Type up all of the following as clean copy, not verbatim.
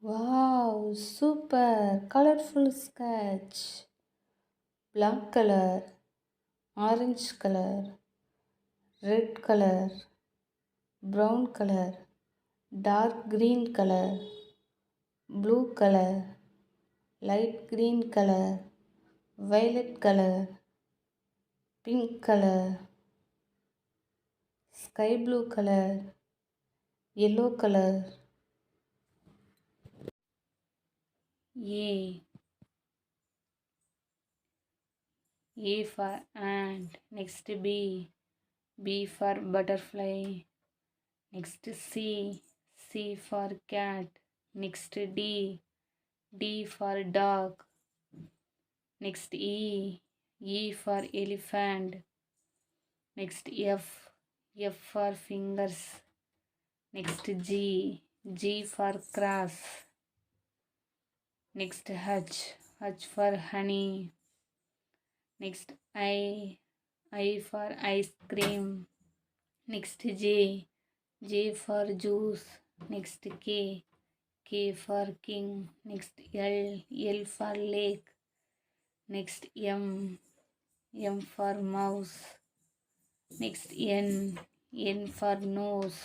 Wow, super colorful sketch. Black color, orange color, red color, brown color, dark green color, blue color, light green color, violet color, pink color, sky blue color, yellow color. A. A for ant. Next B. B for butterfly. Next C. C for cat. Next D. D for dog. Next E. E for elephant. Next F. F for fingers. Next G. G for cross. Next H. H for honey. Next I for ice cream. Next J. J for juice. Next K. K for king. Next L. L for lake. Next M. M for mouse. Next N. N for nose.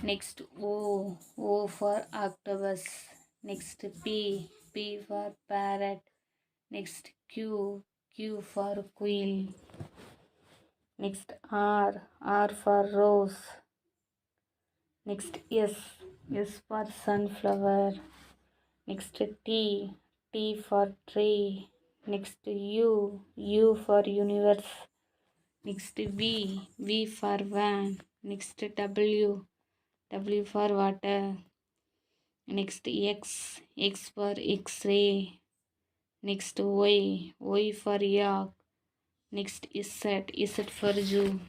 Next O. O for octopus. Next P. P for parrot. Next Q. Q for quail. Next R. R for rose. Next S. S for sunflower. Next T. T for tree. Next U. U for universe. Next V. V for van. Next W. W for water. Next X. X for X-ray. Next Y. Y for yak. Next Z. Z for zoo.